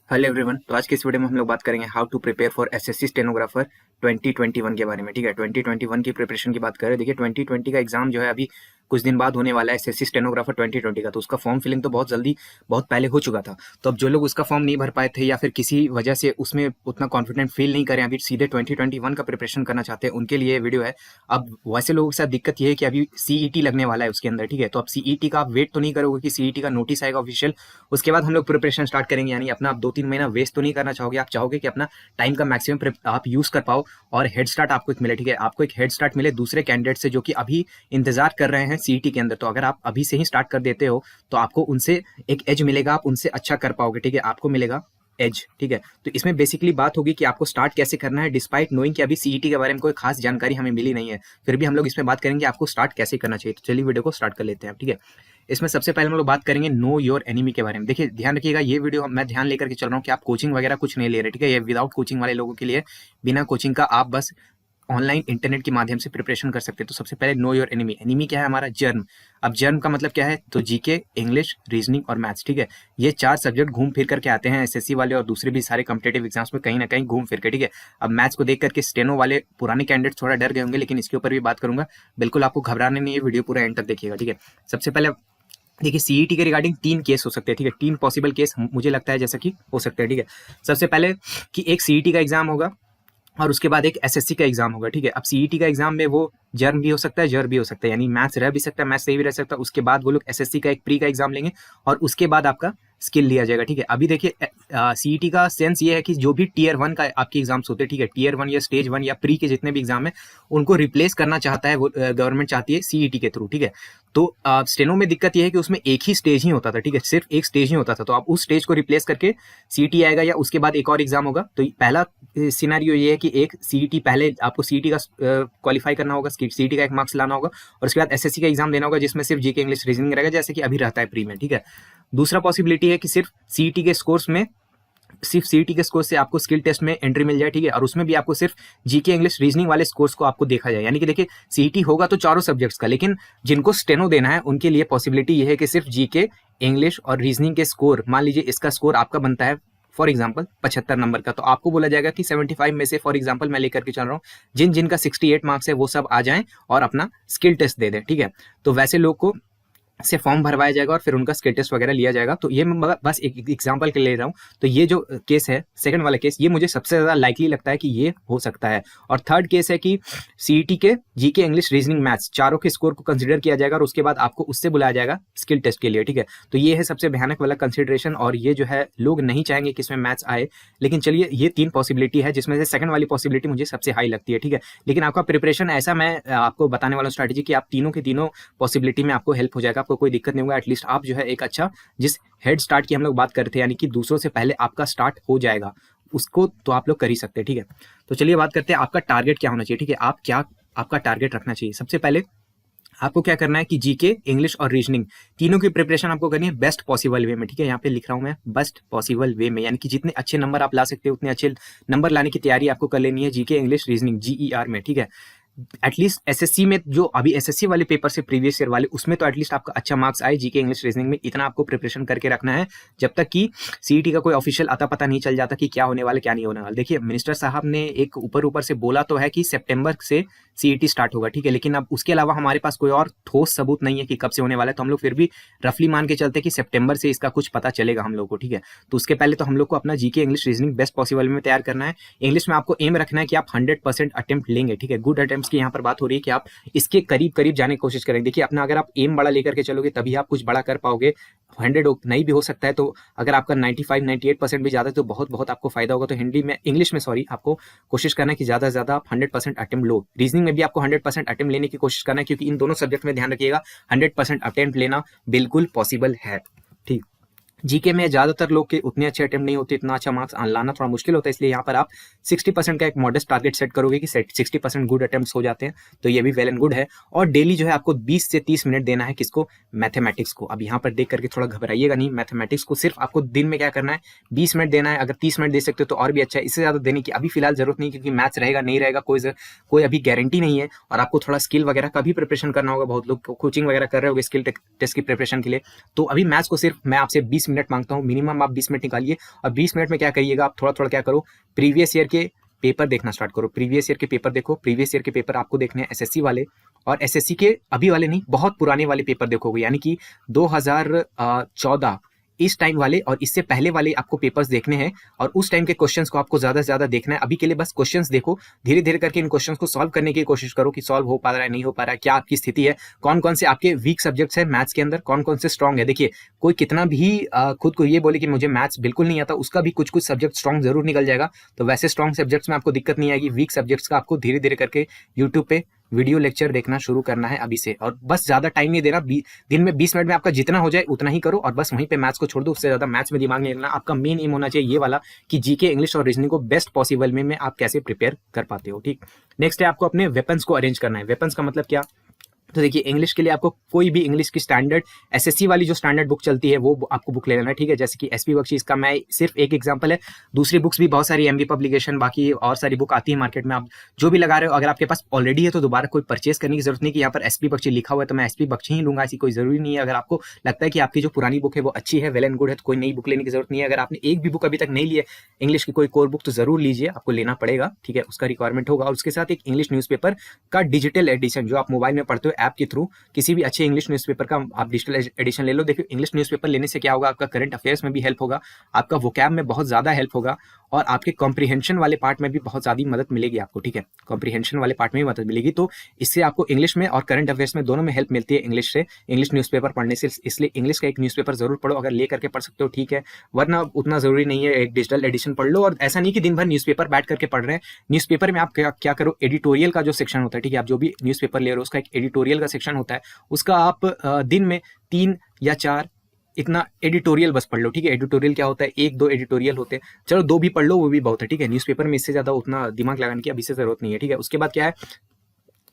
Hello everyone. तो आज के इस वीडियो में हम लोग बात करेंगे how to prepare for SSC stenographer 2021 के बारे में। ठीक है, 2021 की प्रिपरेशन की बात करें। देखिए 2020 का एग्जाम जो है अभी कुछ दिन बाद होने वाला है, एसएससी स्टेनोग्राफर 2020 का। तो उसका फॉर्म फिलिंग तो बहुत जल्दी, बहुत पहले हो चुका था। तो अब जो लोग उसका फॉर्म नहीं भर पाए थे या फिर किसी वजह से उसमें उतना कॉन्फिडेंट फील नहीं करें, अभी सीधे 2021 का प्रिपरेशन करना चाहते हैं, उनके लिए ये वीडियो है। अब वैसे लोगों के साथ दिक्कत ये है कि अभी सीईटी लगने वाला है उसके अंदर। ठीक है, तो अब सीईटी का आप वेट तो नहीं करोगे कि सीईटी का नोटिस आएगा ऑफिशियल, उसके बाद हम लोग प्रिपरेशन स्टार्ट करेंगे। यानी अपना आप 2-3 महीना वेस्ट तो नहीं करना चाहोगे, आप चाहोगे कि अपना टाइम का मैक्सिमम आप यूज कर पाओ और हेड स्टार्ट आपको एक मिले। ठीक है, आपको एक हेड स्टार्ट मिले दूसरे कैंडिडेट से जो कि अभी इंतजार कर रहे हैं सीईटी के अंदर। तो अगर आप अभी से ही स्टार्ट कर देते हो तो आपको उनसे एक एज मिलेगा, आप उनसे अच्छा कर पाओगे। ठीक है, आपको मिलेगा एज। ठीक है, तो इसमें बेसिकली बात होगी कि आपको स्टार्ट कैसे करना है, डिस्पाइट नोइंग कि अभी सीईटी के बारे में कोई खास जानकारी हमें मिली नहीं है, फिर भी हम लोग इसमें बात करेंगे आपको स्टार्ट कैसे करना चाहिए। तो चलिए वीडियो को स्टार्ट कर लेते हैं। ठीक है, इसमें सबसे पहले हम लोग बात करेंगे नो योर एनिमी के बारे में। देखिए ध्यान रखिएगा, ये वीडियो मैं ध्यान लेकर के चल रहा हूँ कि आप कोचिंग वगैरह कुछ नहीं ले रहे। ठीक है, ये विदाउट कोचिंग वाले लोगों के लिए, बिना कोचिंग का आप बस ऑनलाइन इंटरनेट के माध्यम से प्रिपरेशन कर सकते हैं। तो सबसे पहले नो योर एनिमी। एनिमी क्या है? हमारा जर्म। अब जर्म का मतलब क्या है? तो जीके, इंग्लिश, रीजनिंग और मैथ्स। ठीक है, ये 4 सब्जेक्ट घूम फिर करके आते हैं एसएससी वाले और दूसरे भी सारे कॉम्पिटेटिव एग्जाम्स में कहीं ना कहीं घूम फिर के। ठीक है, अब मैथ्स को देख करके स्टेनो वाले पुराने कैंडिडेट थोड़ा डर गए होंगे, लेकिन इसके ऊपर भी बात करूंगा। बिल्कुल आपको घबराने नहीं है, वीडियो पूरा एंड तक देखिएगा। ठीक है, सबसे पहले देखिए सीईटी के रिगार्डिंग 3 केस हो सकते हैं। ठीक है, 3 पॉसिबल केस मुझे लगता है जैसा कि हो सकते हैं। ठीक है, सबसे पहले कि एक सीईटी का एग्जाम होगा और उसके बाद एक एसएससी का एग्जाम होगा। ठीक है, अब सीईटी का एग्जाम में वो जर्म भी हो सकता है, जर भी हो सकता है, यानी मैथ्स रह भी सकता है, मैथ्स सही भी रह सकता है। उसके बाद वो लोग एसएससी का एक प्री का एग्जाम लेंगे और उसके बाद आपका स्किल लिया जाएगा। ठीक है, अभी देखिए सीईटी का सेंस ये है कि जो भी टीयर 1 का आपके एग्जाम्स होते हैं, ठीक है, टीयर 1 या स्टेज 1 या प्री के जितने भी एग्जाम है, उनको रिप्लेस करना चाहता है वो, गवर्नमेंट चाहती है सीईटी के थ्रू। ठीक है, तो स्टेनो में दिक्कत ये है कि उसमें एक ही स्टेज ही होता था। ठीक है, सिर्फ एक स्टेज ही होता था। तो आप उस स्टेज को रिप्लेस करके सीईटी आएगा या उसके बाद एक और एग्जाम होगा। तो पहला सिनेरियो ये है कि एक सीईटी, पहले आपको सीईटी का क्वालिफाई करना होगा, सीईटी का एक मार्क्स लाना होगा और उसके बाद एसएससी का एग्जाम देना होगा, जिसमें सिर्फ जीके, इंग्लिश, रीजनिंग रहेगा, जैसे कि अभी रहता है प्री में। ठीक है, दूसरा पॉसिबिलिटी है कि सिर्फ सीईटी के स्कोर्स में, सिर्फ सीईटी के स्कोर से आपको स्किल टेस्ट में एंट्री मिल जाए। ठीक है, और उसमें भी आपको सिर्फ जीके, इंग्लिश, रीजनिंग वाले स्कोर्स को आपको देखा जाए। यानी कि देखिए सीईटी होगा तो चारों सब्जेक्ट्स का, लेकिन जिनको स्टेनो देना है उनके लिए पॉसिबिलिटी ये है कि सिर्फ जीके, इंग्लिश और रीजनिंग के स्कोर, मान लीजिए इसका स्कोर आपका बनता है फॉर एग्जाम्पल 75 नंबर का, तो आपको बोला जाएगा कि 75 में से, फॉर एग्जाम्पल मैं लेकर के चल रहा हूँ, जिन जिनका 68 मार्क्स है वो सब आ जाएं और अपना स्किल टेस्ट दे दें। ठीक है, तो वैसे लोग को से फॉर्म भरवाया जाएगा और फिर उनका स्किल टेस्ट वगैरह लिया जाएगा। तो ये मैं बस एक एग्जांपल के लिए ले रहा हूँ। तो ये जो केस है, सेकंड वाला केस, ये मुझे सबसे ज्यादा लाइकली लगता है कि ये हो सकता है। और थर्ड केस है कि सीईटी के जीके, इंग्लिश, रीजनिंग, मैथ्स चारों के स्कोर को कंसिडर किया जाएगा और उसके बाद आपको उससे बुलाया जाएगा स्किल टेस्ट के लिए। ठीक है, तो ये है सबसे भयानक वाला कंसिडरेशन और ये जो है लोग नहीं चाहेंगे कि इसमें मैथ्स आए। लेकिन चलिए, ये 3 पॉसिबिलिटी है जिसमें से सेकंड वाली पॉसिबिलिटी मुझे सबसे हाई लगती है। ठीक है, लेकिन आपका प्रिपरेशन ऐसा, मैं आपको बताने वाला स्ट्रैटेजी कि आप तीनों के तीनों पॉसिबिलिटी में आपको हेल्प हो जाएगा, आपको कोई दिक्कत नहीं होगा। एटलीस्ट आप जो है एक अच्छा, जिस हेड स्टार्ट की हम लोग बात करते हैं, यानी कि दूसरों से पहले आपका स्टार्ट हो जाएगा, उसको तो आप लोग कर ही सकते हैं। ठीक है, तो चलिए बात करते हैं आपका टारगेट क्या होना चाहिए। ठीक है, आप क्या, आपका टारगेट रखना चाहिए। सबसे पहले आपको क्या करना है कि जीके, इंग्लिश और रीजनिंग तीनों की प्रिपरेशन आपको करनी है बेस्ट पॉसिबल वे में। ठीक है, यहाँ पे लिख रहा हूं मैं बेस्ट पॉसिबल वे में, यानी कि जितने अच्छे नंबर आप ला सकते हो उतने अच्छे नंबर लाने की तैयारी आपको कर लेनी है जीके, इंग्लिश, रीजनिंग, जीईआर में। ठीक है, एटलीस्ट एसएससी में, जो अभी एसएससी वाले पेपर से प्रीवियस ईयर वाले, उसमें तो एटलीस्ट आपका अच्छा मार्क्स आए जीके, इंग्लिश, रीजनिंग में। इतना आपको प्रिपरेशन करके रखना है जब तक कि सीईटी का कोई ऑफिशियल अता पता नहीं चल जाता कि क्या होने वाला क्या नहीं होने वाला। देखिए मिनिस्टर साहब ने एक ऊपर ऊपर से बोला तो है कि सितंबर से सीईटी स्टार्ट होगा। ठीक है, लेकिन अब उसके अलावा हमारे पास कोई और ठोस सबूत नहीं है कि कब से होने वाला है। तो हम लोग फिर भी रफली मान के चलते कि सितंबर से इसका कुछ पता चलेगा हम लोग को। ठीक है, तो उसके पहले तो हम लोग को अपना GK, English, reasoning best possible में तैयार करना है। इंग्लिश में आपको एम रखना है कि आप 100% अटेम्प्ट लेंगे। ठीक है, गुड अटेम्प्ट की यहाँ पर बात हो रही है कि आप इसके करीब करीब जाने की कोशिश करेंगे। देखिए अपना, अगर आप एम बड़ा लेकर के चलोगे तभी आप कुछ बड़ा कर पाओगे। 100 नहीं भी हो सकता है, तो अगर आपका 95-98% भी ज्यादा है तो बहुत बहुत आपको फायदा होगा। तो हिंदी में, इंग्लिश में सॉरी, आपको कोशिश करना है कि ज्यादा से ज्यादा आप 100% अटेम्प्ट लो। रीजनिंग में भी आपको 100% अटेम्प्ट लेने की कोशिश करना है, क्योंकि इन दोनों सब्जेक्ट में ध्यान रखिएगा 100% अटेम्प्ट लेना बिल्कुल पॉसिबल है। ठीक, जीके में ज्यादातर लोग के उतने अच्छे अटेम्प्ट नहीं होते, इतना अच्छा मार्क्स लाना थोड़ा मुश्किल होता है, इसलिए यहाँ पर आप 60% का एक मॉडेस्ट टारगेट सेट करोगे कि 60% गुड अटेम्प्ट्स हो जाते हैं, तो ये भी वेल एंड गुड है। और डेली जो है आपको 20 से 30 मिनट देना है किसको? मैथमेटिक्स को। अब यहाँ पर देख करके थोड़ा घबराइएगा नहीं, मैथमेटिक्स को सिर्फ आपको दिन में क्या करना है, 20 मिनट देना है। अगर 30 मिनट दे सकते हो तो और भी अच्छा है, इससे ज्यादा देने की अभी फिलहाल जरूरत नहीं, क्योंकि मैथ्स रहेगा नहीं रहेगा कोई अभी गारंटी नहीं है। और आपको थोड़ा स्किल वगैरह का भी प्रिपरेशन करना होगा, बहुत लोग कोचिंग वगैरह कर रहे होंगे स्किल टेस्ट की प्रिपरेशन के लिए। तो अभी मैथ्स को सिर्फ मैं आपसे 20 मिनट मांगता हूँ, मिनिमम आप 20 मिनट निकालिए और 20 मिनट में क्या करिएगा, आप थोड़ा थोड़ा क्या करो, प्रीवियस ईयर के पेपर देखना स्टार्ट करो। प्रीवियस ईयर के पेपर देखो, प्रीवियस ईयर के पेपर आपको देखने हैं एसएससी वाले, और एसएससी के अभी वाले नहीं, बहुत पुराने वाले पेपर देखोगे, यानी कि 2014 इस टाइम वाले और इससे पहले वाले आपको पेपर्स देखने हैं, और उस टाइम के क्वेश्चंस को आपको ज्यादा से ज्यादा देखना है। अभी के लिए बस क्वेश्चंस देखो, धीरे धीरे करके इन क्वेश्चंस को सॉल्व करने की कोशिश करो कि सॉल्व हो पा रहा है, नहीं हो पा रहा है, क्या आपकी स्थिति है, कौन कौन से आपके वीक सब्जेक्ट्स है मैथ्स के अंदर, कौन कौन से स्ट्रॉन्ग है। देखिए, कोई कितना भी खुद को ये बोले कि मुझे मैथ्स बिल्कुल नहीं आता, उसका भी कुछ कुछ सब्जेक्ट स्ट्रॉन्ग जरूर निकल जाएगा। तो वैसे स्ट्रॉन्ग सब्जेक्ट्स में आपको दिक्कत नहीं आएगी, वीक सब्जेक्ट्स का आपको धीरे धीरे करके यूट्यूब पे वीडियो लेक्चर देखना शुरू करना है अभी से, और बस ज्यादा टाइम नहीं देना, दिन में 20 मिनट में आपका जितना हो जाए उतना ही करो, और बस वहीं पे मैथ्स को छोड़ दो, उससे ज्यादा मैथ्स में दिमाग नहीं लगना। आपका मेन एम होना चाहिए ये वाला कि जीके, इंग्लिश और रीजनिंग को बेस्ट पॉसिबल में आप कैसे प्रिपेयर कर पाते हो। ठीक, नेक्स्ट है आपको अपने वेपन्स को अरेंज करना है। वेपन्स का मतलब क्या, तो देखिए, इंग्लिश के लिए आपको कोई भी इंग्लिश की स्टैंडर्ड एसएससी वाली जो स्टैंडर्ड बुक चलती है वो आपको बुक ले लेना है। ठीक है, जैसे कि एसपी बख्शी, इसका मैं सिर्फ एक एग्जांपल है, दूसरी बुक्स भी बहुत सारी, एमबी पब्लिकेशन, बाकी और सारी बुक आती है मार्केट में, आप जो भी लगा रहे हो, अगर आपके पास ऑलरेडी है तो दोबारा कोई परचेस करने की जरूरत नहीं कि यहाँ पर एसपी बख्शी लिखा हुआ है तो मैं एसपी बख्शी ही लूंगा, ऐसी कोई जरूरी नहीं है। अगर आपको लगता है कि आपकी जो पुरानी बुक है वो अच्छी है, वेल एंड गुड है, तो कोई नई बुक लेने की जरूरत नहीं है। अगर आपने एक भी बुक अभी तक नहीं ली है इंग्लिश की कोई कोर बुक, तो जरूर लीजिए, आपको लेना पड़ेगा। ठीक है, उसका रिक्वायरमेंट होगा, और उसके साथ एक इंग्लिश न्यूज़पेपर का डिजिटल एडिशन, जो आप मोबाइल में पढ़ते हो ऐप के थ्रू, किसी भी अच्छे इंग्लिश न्यूज़पेपर का आप डिजिटल एडिशन ले लो। देखिए, इंग्लिश न्यूज़पेपर लेने से क्या होगा, आपका करंट अफेयर्स में भी हेल्प होगा, आपका वोकैब में बहुत ज़्यादा हेल्प होगा, और आपके कॉम्प्रिहेंशन वाले पार्ट में भी बहुत ज़्यादा मदद मिलेगी आपको। ठीक है, कॉम्प्रिहेंशन वाले पार्ट में भी मदद मिलेगी, तो इससे आपको इंग्लिश में और करंट अफेयर्स में दोनों में हेल्प मिलती है इंग्लिश से, इंग्लिश न्यूज़पेपर पढ़ने से। इसलिए इंग्लिश का एक न्यूज़पेपर जरूर पढ़ो, अगर ले करके पढ़ सकते हो ठीक है, वरना उतना जरूरी नहीं है, एक डिजिटल एडिशन पढ़ लो। और ऐसा नहीं कि दिन भर न्यूज़पेपर बैठ करके पढ़ रहे हैं, न्यूज़पेपर में आप क्या करो, एडिटोरियल का जो सेक्शन होता है, ठीक है, आप जो भी न्यूज़पेपर ले रहे हो उसका एक एडिटोरियल का सेक्शन होता है, उसका आप दिन में 3 या 4 इतना एडिटोरियल बस पढ़ लो। ठीक है, एडिटोरियल क्या होता है, 1-2 एडिटोरियल होते हैं, चलो 2 भी पढ़ लो, वो भी बहुत है। ठीक है, न्यूज़पेपर में इससे ज्यादा उतना दिमाग लगाने की अभी से जरूरत नहीं है। ठीक है, उसके बाद क्या है,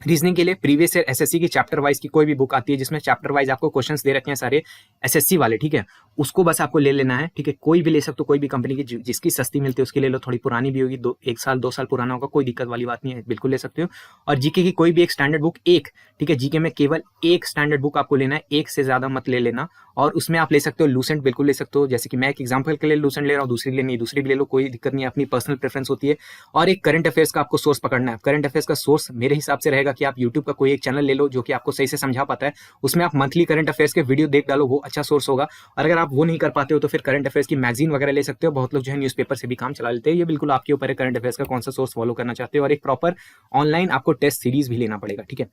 रीजनिंग के लिए प्रीवियस ईयर एसएससी की चैप्टर वाइज की कोई भी बुक आती है जिसमें चैप्टर वाइज आपको क्वेश्चंस दे रखे हैं सारे एसएससी वाले। ठीक है, उसको बस आपको ले लेना है। ठीक है, कोई भी ले सकते हो, कोई भी कंपनी की जिसकी सस्ती मिलती है उसकी ले लो, थोड़ी पुरानी भी होगी, 1 साल 2 साल पुराना होगा, कोई दिक्कत वाली बात नहीं है, बिल्कुल ले सकते हो। और जीके की कोई भी एक स्टैंडर्ड बुक, एक, ठीक है, जीके में केवल एक स्टैंडर्ड बुक आपको लेना है, एक से ज्यादा मत ले लेना। और उसमें आप ले सकते हो लूसेंट, बिल्कुल ले सकते हो, जैसे कि मैं एक एग्जाम्पल के लिए लूसेंट ले रहा हूँ, दूसरी लेनी, दूसरी भी ले लो, कोई दिक्कत नहीं है, अपनी पर्सनल प्रेफरेंस होती है। और एक करंट अफेयर्स का आपको सोर्स पकड़ना है। करंट अफेयर्स का सोर्स मेरे हिसाब से रहेगा कि आप यूट्यूब का कोई एक चैनल ले लो जो कि आपको सही से समझा पाता है, उसमें आप मंथली करंट अफेयर्स के वीडियो देख डालो, वो अच्छा सोर्स होगा। और अगर आप वो नहीं कर पाते हो तो फिर करंट अफेयर्स की मैगजीन वगैरह ले सकते हो, बहुत लोग जो है न्यूज़पेपर से भी काम चला लेते हैं, ये बिल्कुल आपके ऊपर है करंट अफेयर्स का कौन सा सोर्स फॉलो करना चाहते हो। और एक प्रॉपर ऑनलाइन आपको टेस्ट सीरीज भी लेना पड़ेगा। ठीक है,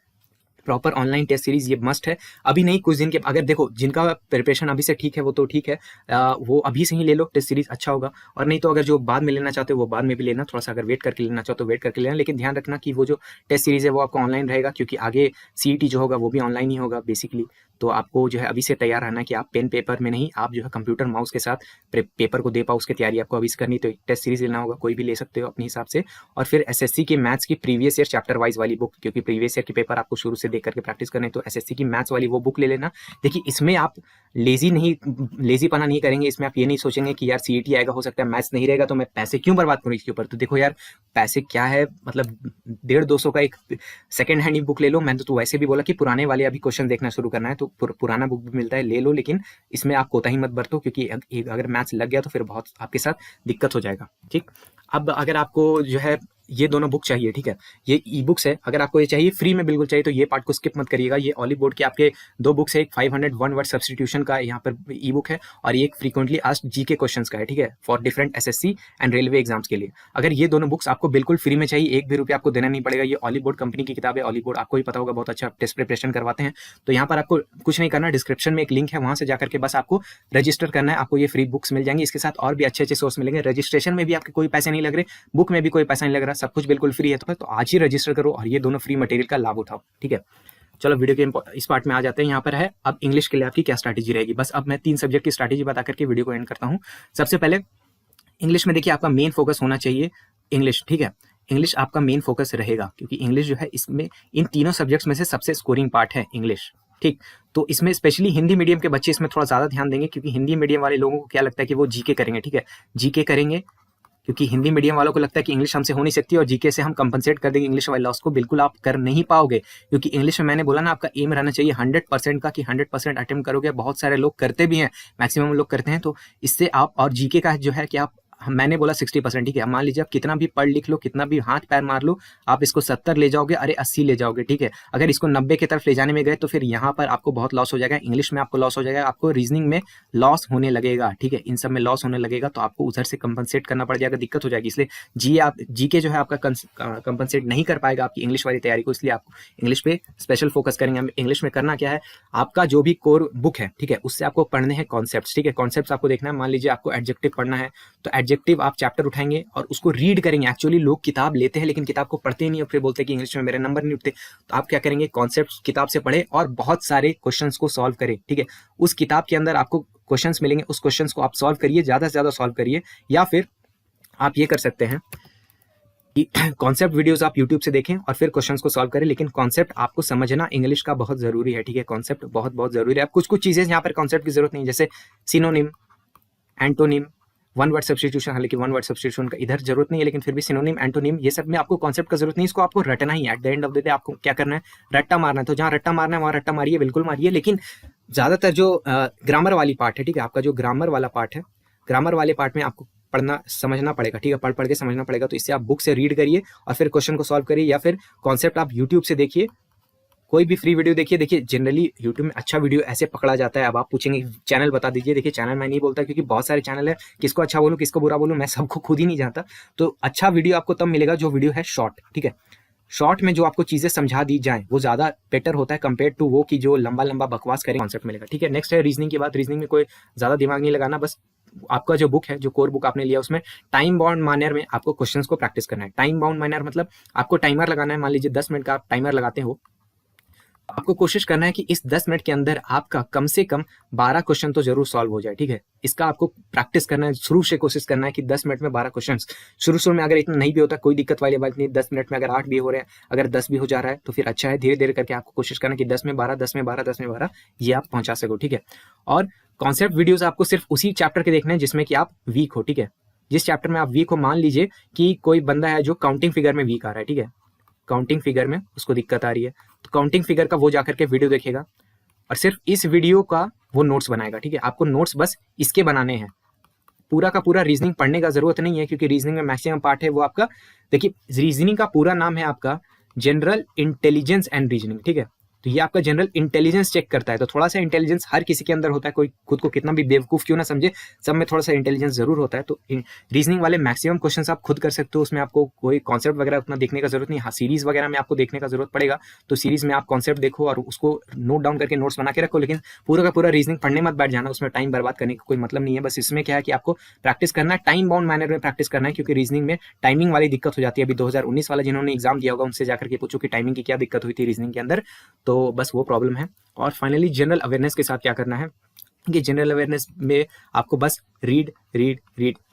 प्रॉपर ऑनलाइन टेस्ट सीरीज ये मस्ट है। अभी नहीं, कुछ दिन के, अगर देखो जिनका प्रिपरेशन अभी से ठीक है वो तो ठीक है, वो अभी से ही ले लो, टेस्ट सीरीज अच्छा होगा। और नहीं तो अगर जो बाद में लेना चाहते हो वो बाद में भी लेना, थोड़ा सा अगर वेट करके लेना चाहते हो वेट करके लेना, लेकिन ध्यान रखना कि वो जो टेस्ट सीरीज है वो आपको ऑनलाइन रहेगा, क्योंकि आगे सीईटी जो होगा वो भी ऑनलाइन ही होगा बेसिकली। तो आपको जो है अभी से तैयार रहना कि आप पेन पेपर में नहीं, आप जो है कंप्यूटर माउस के साथ पेपर को दे पाओ, उसकी तैयारी आपको अभी से करनी। तो टेस्ट सीरीज लेना होगा, कोई भी ले सकते हो अपने हिसाब से। और फिर एसएससी के मैथ्स की प्रीवियस ईयर चैप्टर वाइज वाली बुक, क्योंकि प्रीवियस ईयर के पेपर आपको शुरू से देख करके प्रैक्टिस करने, तो एसएससी की मैथ्स वाली वो बुक ले लेना। देखिए, इसमें आप लेजीपना नहीं करेंगे, इसमें आप ये नहीं सोचेंगे कि यार सीईटी आएगा, हो सकता है मैथ्स नहीं रहेगा तो मैं पैसे क्यों बर्बाद करूँ इसके ऊपर। तो देखो यार, पैसे क्या है, मतलब 150-200 का एक सेकंड हैंड बुक ले लो। मैंने तो वैसे भी बोला कि पुराने वाले अभी क्वेश्चन देखना शुरू करना है तो पुराना बुक भी मिलता है, ले लो, लेकिन इसमें आप कोताही मत बरतो, क्योंकि अगर मैथ्स लग गया तो फिर बहुत आपके साथ दिक्कत हो जाएगा। ठीक, अब अगर आपको जो है ये दोनों बुक चाहिए, ठीक है, ये ई बुक्स है, अगर आपको ये चाहिए फ्री में बिल्कुल चाहिए तो ये पार्ट को स्किप मत करिएगा। ये ऑलिव बोर्ड के आपके 2 बुक्स है, एक 501 वर्ड सब्स्टिट्यूशन का यहाँ पर ई बुक है, और एक फ्रीक्वेंटली आस्क्ड जीके क्वेश्चंस का है। ठीक है, for different SSC and railway exams के लिए। अगर ये दोनों बुक्स आपको बिल्कुल फ्री में चाहिए, 1 भी रुपया आपको देना नहीं पड़ेगा। ये ऑलिव बोर्ड कंपनी की किताब है, ऑलिव बोर्ड आपको ही पता होगा, बहुत अच्छा टेस्ट प्रिपरेशन करवाते हैं। तो यहाँ पर आपको कुछ नहीं करना, डिस्क्रिप्शन में एक लिंक है, वहां से जाकर के बस आपको रजिस्टर करना है, आपको ये फ्री बुक्स मिल जाएंगी। इसके साथ और भी अच्छे अच्छे सोर्स मिलेंगे, रजिस्ट्रेशन में भी आपके कोई पैसे नहीं लग रहे, बुक में भी कोई पैसा नहीं लग रहा, सब कुछ बिल्कुल फ्री है। तो आज ही रजिस्टर करो और ये दोनों फ्री मटेरियल का लाभ उठाओ। ठीक है, चलो वीडियो के इस पार्ट में आ जाते हैं। यहाँ पर है अब इंग्लिश के लिए आपकी क्या स्ट्रैटेजी रहेगी। बस अब मैं 3 सब्जेक्ट की स्ट्रैटेजी बता करके वीडियो को एंड करता हूँ। सबसे पहले इंग्लिश में देखिए, आपका मेन फोकस होना चाहिए इंग्लिश। ठीक है, इंग्लिश आपका मेन फोकस रहेगा, क्योंकि इंग्लिश जो है इसमें इन तीनों सब्जेक्ट्स में से सबसे स्कोरिंग पार्ट है इंग्लिश। ठीक, तो इसमें स्पेशली हिंदी मीडियम के बच्चे इसमें थोड़ा ज्यादा ध्यान देंगे, क्योंकि हिंदी मीडियम वाले लोगों को क्या लगता है कि वो जीके करेंगे। ठीक है, जीके करेंगे, क्योंकि हिंदी मीडियम वालों को लगता है कि इंग्लिश हमसे हो नहीं सकती और जीके से हम कंपनसेट कर देंगे इंग्लिश वाले लॉस को। बिल्कुल आप कर नहीं पाओगे, क्योंकि इंग्लिश में मैंने बोला ना आपका एम रहना चाहिए 100% का, कि 100% अटेम्प्ट करोगे। बहुत सारे लोग करते भी हैं, मैक्सिमम लोग करते हैं। तो इससे आप, और जीके का जो है कि आप, मैंने बोला 60%, ठीक है। मान लीजिए आप कितना भी पढ़ लिख लो, कितना भी हाथ पैर मार लो, आप इसको 70 ले जाओगे, अरे 80 ले जाओगे, ठीक है। अगर इसको 90 की तरफ ले जाने में गए तो फिर यहाँ पर आपको बहुत लॉस हो जाएगा। इंग्लिश में आपको लॉस हो जाएगा, आपको रीजनिंग में लॉस होने लगेगा, ठीक है। इन सब में लॉस होने लगेगा तो आपको उधर से कंपनसेट करना पड़ जाएगा, दिक्कत हो जाएगी। इसलिए जीके जो है आपका कंपनसेट नहीं कर पाएगा आपकी इंग्लिश वाली तैयारी को। इसलिए आपको इंग्लिश पे स्पेशल फोकस करेंगे हम। इंग्लिश में करना क्या है, आपका जो भी कोर बुक है, ठीक है, उससे आपको पढ़ने हैं कॉन्सेप्ट, ठीक है। कॉन्सेप्ट आपको देखना है। मान लीजिए आपको एडजेक्टिव पढ़ना है, तो एडजेक्टिव आप चैप्टर उठाएंगे और उसको रीड करेंगे। एक्चुअली लोग किताब लेते हैं लेकिन किताब को पढ़ते ही नहीं, और फिर बोलते हैं कि इंग्लिश में मेरे नंबर नहीं उठते। तो आप क्या करेंगे, कॉन्सेप्ट किताब से पढ़े और बहुत सारे क्वेश्चंस को सॉल्व करें, ठीक है। उस किताब के अंदर आपको क्वेश्चंस मिलेंगे, उस क्वेश्चंस को आप सॉल्व करिए, ज्यादा से ज्यादा सॉल्व करिए। या फिर आप ये कर सकते हैं कि कॉन्सेप्ट वीडियोस आप यूट्यूब से देखें और फिर क्वेश्चंस को सॉल्व करें। लेकिन कॉन्सेप्ट आपको समझना इंग्लिश का बहुत जरूरी है, ठीक है। कॉन्सेप्ट बहुत बहुत जरूरी है। अब कुछ चीजें यहाँ पर कॉन्सेप्ट की जरूरत नहीं, जैसे synonym, antonym, one word substitution. हालांकि वन वर्ड सब्स्टिट्यूशन का इधर जरूरत नहीं है, लेकिन फिर भी सिनोनिम, एंटोनिम, ये सब में आपको कॉन्सेप्ट का जरूरत नहीं। इसको आपको रटना ही है। At the end of the day आपको क्या करना है, रट्टा मारना है। तो जहाँ रट्टा मारना है वहाँ रट्टा मारिए, बिल्कुल मारिए। लेकिन ज्यादातर जो ग्रामर वाली पार्ट है, ठीक है, आपका जो ग्रामर वाला पार्ट है, ग्रामर वाले पार्ट में आपको पढ़ना समझना पड़ेगा, ठीक है। पढ़ के समझना पड़ेगा। तो इससे आप बुक से रीड करिए और फिर क्वेश्चन को सॉल्व करिए, या फिर कॉन्सेप्ट आप यूट्यूब से देखिए, कोई भी फ्री वीडियो देखिए। देखिए जनरली यूट्यूब में अच्छा वीडियो ऐसे पकड़ा जाता है। अब आप पूछेंगे चैनल बता दीजिए, देखिए चैनल मैं नहीं बोलता, क्योंकि बहुत सारे चैनल है, किसको अच्छा बोलूं किसको बुरा बोलूं मैं सबको खुद ही नहीं जानता। तो अच्छा वीडियो आपको तब मिलेगा जो वीडियो है शॉर्ट, ठीक है। शॉर्ट में जो आपको चीजें समझा दी जाए वो ज्यादा बेटर होता है कंपेयर टू वो कि जो लंबा लंबा बकवास करे। कॉन्सेप्ट मिलेगा, ठीक है। नेक्स्ट है रीजनिंग की बात। रीजनिंग में कोई ज्यादा दिमाग नहीं लगाना, बस आपका जो बुक है, जो कोर बुक आपने लिया, उसमें टाइम बाउंड मैनर में आपको क्वेश्चंस को प्रैक्टिस करना है। टाइम बाउंड मैनर मतलब आपको टाइमर लगाना है। मान लीजिए 10 मिनट का आप टाइमर लगाते हो, आपको कोशिश करना है कि इस 10 मिनट के अंदर आपका कम से कम 12 क्वेश्चन तो जरूर सॉल्व हो जाए, ठीक है। इसका आपको प्रैक्टिस करना है, शुरू से कोशिश करना है कि 10 मिनट में 12 क्वेश्चन। शुरू में अगर इतना नहीं भी होता कोई दिक्कत वाली बात नहीं, 10 मिनट में अगर 8 भी हो रहे हैं, अगर 10 भी हो जा रहा है तो फिर अच्छा है। धीरे धीरे करके आपको कोशिश करना है कि 10 में 12, 10 में 12, 10 में 12 ये आप पहुंचा सको, ठीक है। और कॉन्सेप्ट वीडियोज आपको सिर्फ उसी चैप्टर के देखने हैं जिसमें कि आप वीक हो, ठीक है। जिस चैप्टर में आप वीक हो, मान लीजिए कि कोई बंदा है जो काउंटिंग फिगर में वीक आ रहा है, ठीक है, काउंटिंग फिगर में उसको दिक्कत आ रही है, तो काउंटिंग फिगर का वो जाकर के वीडियो देखेगा और सिर्फ इस वीडियो का वो नोट्स बनाएगा, ठीक है। आपको नोट्स बस इसके बनाने हैं, पूरा का पूरा रीजनिंग पढ़ने का जरूरत नहीं है, क्योंकि रीजनिंग में मैक्सिमम पार्ट है वो आपका, देखिए रीजनिंग का पूरा नाम है आपका जनरल इंटेलिजेंस एंड रीजनिंग, ठीक है। तो ये आपका जनरल इंटेलिजेंस चेक करता है। तो थोड़ा सा इंटेलिजेंस हर किसी के अंदर होता है, कोई खुद को कितना भी बेवकूफ क्यों ना समझे, सब में थोड़ा सा इंटेलिजेंस जरूर होता है। तो रीजनिंग वाले मैक्सिमम क्वेश्चंस आप खुद कर सकते हो, उसमें आपको कोई कॉन्सेप्ट वगैरह उतना देखने का जरूरत नहीं। हाँ, सीरीज वगैरह में आपको देखने का जरूरत पड़ेगा, तो सीरीज में आप कॉन्सेप्ट देखो और उसको नोट डाउन करके नोट्स बना के रखो। लेकिन पूरा का पूरा रीजनिंग पढ़ने मत बैठ जाना, उसमें टाइम बर्बाद करने का कोई मतलब नहीं है। बस इसमें क्या है कि आपको प्रैक्टिस करना है, टाइम बाउंड मैनर में प्रैक्टिस करना है, क्योंकि रीजनिंग में टाइमिंग वाली दिक्कत हो जाती है। अभी 2019 वाला जिन्होंने एग्जाम दिया होगा उनसे जाकर के पूछो कि टाइमिंग की क्या दिक्कत हुई थी रीजनिंग के अंदर, तो बस वो प्रॉब्लम है। और फाइनली जनरल अवेयरनेस के साथ क्या करना है कि जनरल अवेयरनेस में आपको बस रीड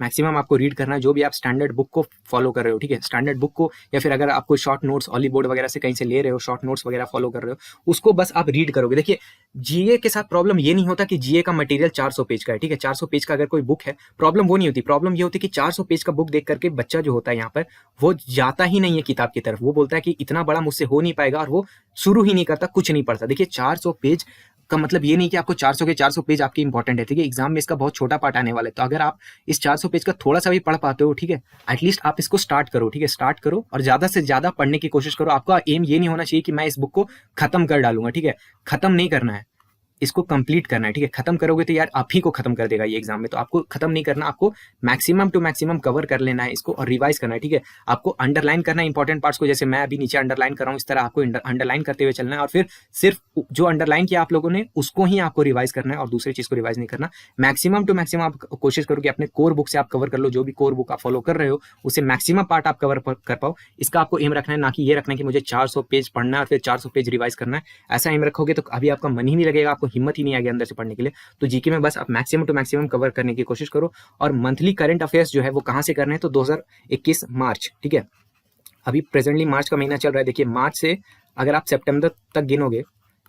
मैक्सिमम आपको रीड करना है, जो भी आप स्टैंडर्ड बुक को फॉलो कर रहे हो, ठीक है। स्टैंडर्ड बुक को, या फिर अगर आप कोई शॉर्ट नोट्स ऑली बोर्ड वगैरह से कहीं से ले रहे हो, शॉर्ट नोट्स वगैरह फॉलो कर रहे हो, उसको बस आप रीड करोगे। देखिए जीए के साथ प्रॉब्लम ये नहीं होता कि जीए का मटेरियल 400 पेज का है, ठीक है। 400 पेज का अगर कोई बुक है, प्रॉब्लम वो नहीं होती। प्रॉब्लम ये होती है कि 400 पेज का बुक देख करके बच्चा जो होता है यहाँ पर वो जाता ही नहीं है किताब की तरफ। वो बोलता है कि इतना बड़ा मुझसे हो नहीं पाएगा, और वो शुरू ही नहीं करता, कुछ नहीं पढ़ता। देखिए 400 पेज का मतलब ये नहीं कि आपको 400 के 400 पेज आपके इंपॉर्टेंट है, ठीक है। एग्जाम में इसका बहुत छोटा पार्ट आने वाला है, तो अगर आप इस 400 पेज का थोड़ा सा भी पढ़ पाते हो, ठीक है, एटलीस्ट आप इसको स्टार्ट करो, ठीक है। स्टार्ट करो और ज्यादा से ज्यादा पढ़ने की कोशिश करो। आपका एम ये नहीं होना चाहिए कि मैं इस बुक को खत्म कर डालूंगा, ठीक है। खत्म नहीं करना है, इसको कंप्लीट करना है, ठीक है। खत्म करोगे तो यार आप ही को खत्म कर देगा ये एग्जाम में, तो आपको खत्म नहीं करना, आपको मैक्सिमम टू मैक्सिमम कवर कर लेना है इसको और रिवाइज करना है, ठीक है। आपको अंडरलाइन करना है इंपॉर्टेंट पार्ट्स को, जैसे मैं अभी नीचे अंडरलाइन कर रहा हूँ, इस तरह आपको अंडरलाइन करते हुए चलना है, और फिर सिर्फ जो अंडरलाइन किया आप लोगों ने उसको ही आपको रिवाइज करना है और दूसरी चीज को रिवाइज नहीं करना। मैक्सिमम टू मैक्सिमम आप कोशिश करो कि अपने कोर बुक से आप कवर कर लो, जो भी कोर बुक आप फॉलो कर रहे हो उसे मैक्सिमम पार्ट आप कवर कर पाओ। इसका आपको एम रखना है, ना कि ये रखना है कि मुझे 400 पेज पढ़ना है और फिर 400 पेज रिवाइज करना है। ऐसा एम रखोगे तो अभी आपका मन ही नहीं लगेगा, आपको हिम्मत ही नहीं आएगी अंदर से पढ़ने के लिए। तो जीके में बस आप मैक्सिमम टू मैक्सिमम कवर करने की कोशिश करो। और मंथली करंट अफेयर्स जो है वो कहां से करने हैं, तो 2021 मार्च, ठीक है। अभी प्रेजेंटली मार्च का महीना चल रहा है। देखिए मार्च से अगर आप सितंबर तक गिनोगे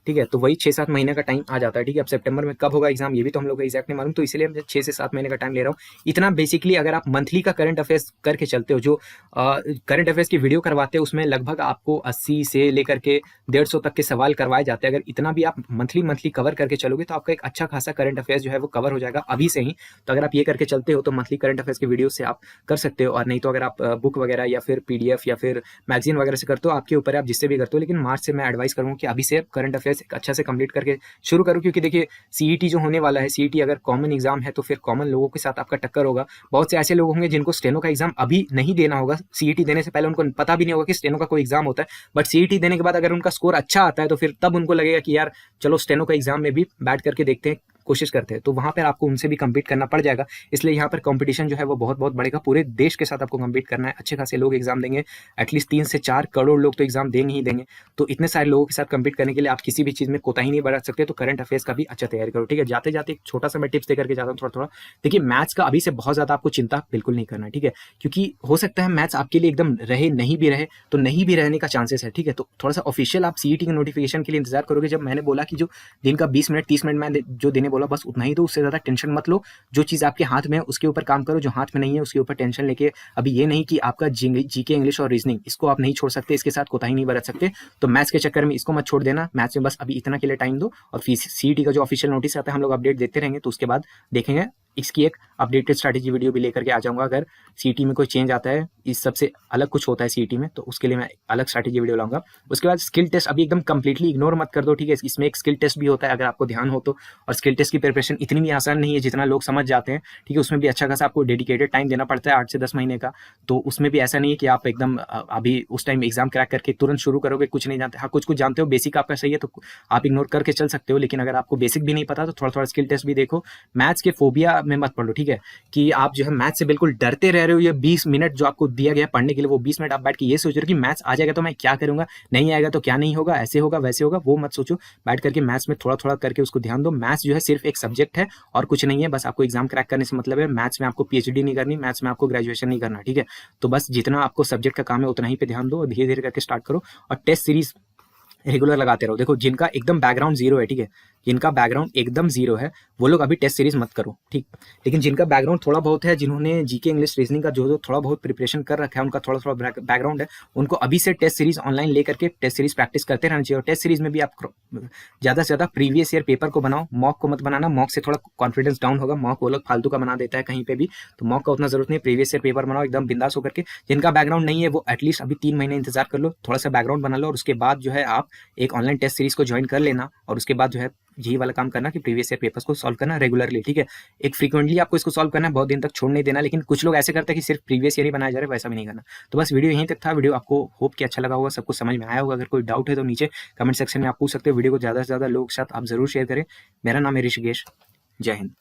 ठीक है। तो वही 6-7 महीने का टाइम आ जाता है, ठीक है। अब सितंबर में कब होगा एग्जाम ये भी तो हम लोग को एग्जैक्ट नहीं मालूम, तो इसलिए मैं 6 से 7 महीने का टाइम ले रहा हूँ। इतना बेसिकली अगर आप मंथली का करंट अफेयर्स करके चलते हो, जो करंट अफेयर्स की वीडियो करवाते हैं उसमें लगभग आपको 80 से लेकर के 150 तक के सवाल करवाए जाते हैं। अगर इतना भी आप मंथली कवर करके चलोगे तो आपका एक अच्छा खासा करंट अफेयर्स जो है वो कवर हो जाएगा अभी से ही। तो अगर आप ये करके चलते हो तो मंथली करंट अफेयर्स की वीडियो से आप कर सकते हो, और नहीं तो अगर आप बुक वगैरह या फिर PDF या फिर मैगजीन वगैरह से करते हो, आपके ऊपर है, आप जिससे भी करते हो। लेकिन मार्च से मैं एडवाइस करूँगा कि अभी से करंट अफेयर्स अच्छा से कंप्लीट करके शुरू करो, क्योंकि देखिए CET जो होने वाला है, CET अगर कॉमन एग्जाम है तो फिर कॉमन लोगों के साथ आपका टक्कर होगा। बहुत से ऐसे लोग होंगे जिनको स्टेनो का एग्जाम अभी नहीं देना होगा, CET देने से पहले उनको पता भी नहीं होगा कि स्टेनो का कोई एग्जाम होता है, बट CET देने के बाद अगर उनका स्कोर अच्छा आता है तो फिर तब उनको लगेगा कि यार चलो स्टेनो का एग्जाम में भी बैठ करके देखते हैं, कोशिश करते हैं। तो वहाँ पर आपको उनसे भी कम्पीट करना पड़ जाएगा। इसलिए यहाँ पर कंपटीशन जो है वो बहुत बहुत बढ़ेगा, पूरे देश के साथ आपको कम्पीट करना है। अच्छे खासे लोग एग्जाम देंगे, एटलीस्ट 3 से 4 करोड़ लोग तो एग्जाम देंगे ही देंगे। तो इतने सारे लोगों के साथ कम्पीट करने के लिए आप किसी भी चीज़ में कोताही नहीं बरत सकते। तो करंट अफेयर्स का भी अच्छा तैयारी करो, ठीक है। जाते जाते एक छोटा सा मैं टिप्स देकर के जाता हूँ थोड़ा। देखिए मैथ्स का अभी से बहुत ज़्यादा आपको चिंता बिल्कुल नहीं करना है, ठीक है, क्योंकि हो सकता है मैथ्स आपके लिए एकदम रहे, नहीं भी रहे तो नहीं भी रहने का चांसेस है, ठीक है। तो थोड़ा सा ऑफिशियल आप CET के नोटिफिकेशन के लिए इंतजार करोगे। जब मैंने बोला कि जो दिन का 20 मिनट 30 मिनट मैं जो देने बोला बस उतना ही दो, उससे ज़्यादा टेंशन मत लो। जो चीज़ आपके हाथ में है उसके ऊपर काम करो, जो हाथ में नहीं है उसके ऊपर टेंशन लेके अभी ये नहीं कि आपका GK इंग्लिश और रीजनिंग इसको आप नहीं छोड़ सकते, इसके साथ कोताही नहीं बरत सकते। तो मैथ्स के चक्कर में इसको मत छोड़ देना, मैथ्स में बस अभी इतना के लिए टाइम दो, और फिर CET का जो ऑफिशियल नोटिस आता है हम लोग अपडेट देते रहेंगे, तो उसके बाद देखेंगे। इसकी एक अपडेटेड स्ट्रैटेजी वीडियो भी लेकर के आ जाऊंगा। अगर CET में कोई चेंज आता है, इस सबसे अलग कुछ होता है CET में, तो उसके लिए मैं अलग स्ट्रैटेजी वीडियो लाऊंगा। उसके बाद स्किल टेस्ट अभी एकदम कंप्लीटली इग्नोर मत कर दो, ठीक है। इसमें एक स्किल टेस्ट भी होता है अगर आपको ध्यान हो तो, और स्किल टेस्ट की प्रिपरेशन इतनी भी आसान नहीं है जितना लोग समझ जाते हैं, ठीक है। उसमें भी अच्छा खासा आपको डेडिकेटेड टाइम देना पड़ता है, 8 से 10 महीने का। तो उसमें भी ऐसा नहीं है कि आप एकदम अभी उस टाइम एग्जाम क्रैक करके तुरंत शुरू करोगे, कुछ नहीं जानते। हाँ कुछ कुछ जानते हो, बेसिक आपका सही है तो आप इग्नोर करके चल सकते हो, लेकिन अगर आपको बेसिक भी नहीं पता तो थोड़ा थोड़ा स्किल टेस्ट भी देखो। मैथ्स के फोबिया में मत पढ़ो, ठीक है, कि आप जो है मैथ्स से बिल्कुल डरते रह रहे हो। ये 20 मिनट जो आपको दिया गया पढ़ने के लिए, वो 20 मिनट आप बैठ के ये सोच रहे हो कि मैथ्स आ जाएगा तो मैं क्या करूंगा, नहीं आएगा तो क्या नहीं होगा, ऐसे होगा वैसे होगा, वो मत सोचो। बैठ करके मैथ्स में थोड़ा थोड़ा करके उसको ध्यान दो। मैथ्स जो है सिर्फ एक सब्जेक्ट है और कुछ नहीं है, बस आपको एग्जाम क्रैक करने से मतलब है। मैथ्स में आपको PhD नहीं करनी, मैथ्स में आपको ग्रेजुएशन नहीं करना, ठीक है। तो बस जितना आपको सब्जेक्ट का काम है उतना ही पे ध्यान दो, और धीरे धीरे करके स्टार्ट करो, और टेस्ट सीरीज रेगुलर लगाते रहो। देखो जिनका एकदम बैकग्राउंड जीरो है, ठीक है, जिनका बैकग्राउंड एकदम जीरो है वो लोग अभी टेस्ट सीरीज मत करो, ठीक। लेकिन जिनका बैकग्राउंड थोड़ा बहुत है, जिन्होंने GK इंग्लिश रीजनिंग का जो थोड़ा बहुत प्रिपरेशन कर रखा है, उनका थोड़ा थोड़ा बैकग्राउंड है, उनको अभी से टेस्ट सीरीज ऑनलाइन लेकर के टेस्ट सीरीज प्रैक्टिस करते रहना चाहिए। और टेस्ट सीरीज में भी आप ज़्यादा से ज़्यादा प्रीवियस ईयर पेपर को बनाओ, मॉक को मत बनाना। मॉक से थोड़ा कॉन्फिडेंस डाउन होगा, मॉक वो लोग फालतू का बना देता है कहीं पे भी, तो मॉक का उतना जरूरत नहीं। प्रीवियस ईयर पेपर बनाओ एकदम बिंदास होकर के। जिनका बैकग्राउंड नहीं है वो एटलीस्ट अभी 3 महीने इंतजार कर लो, थोड़ा सा बैकग्राउंड बना लो, और उसके बाद जो है आप एक ऑनलाइन टेस्ट सीरीज को ज्वाइन कर लेना, और उसके बाद जो है यही वाला काम करना कि प्रीवियस ईयर पेपर्स को सॉल्व करना रेगुलरली, ठीक है। एक फ्रीक्वेंटली आपको इसको सॉल्व करना है, बहुत दिन तक छोड़ नहीं देना। लेकिन कुछ लोग ऐसे करते हैं कि सिर्फ प्रीवियस ईयर ही बनाया जा रहा है, वैसा भी नहीं करना। तो बस वीडियो यहीं तक था। वीडियो आपको होप कि अच्छा लगा होगा, सब कुछ समझ में आया होगा। अगर कोई डाउट है तो नीचे कमेंट सेक्शन में आप पूछ सकते हो। वीडियो को ज़्यादा से ज़्यादा लोगों के साथ आप जरूर शेयर करें। मेरा नाम है ऋषिकेश। जय हिंद।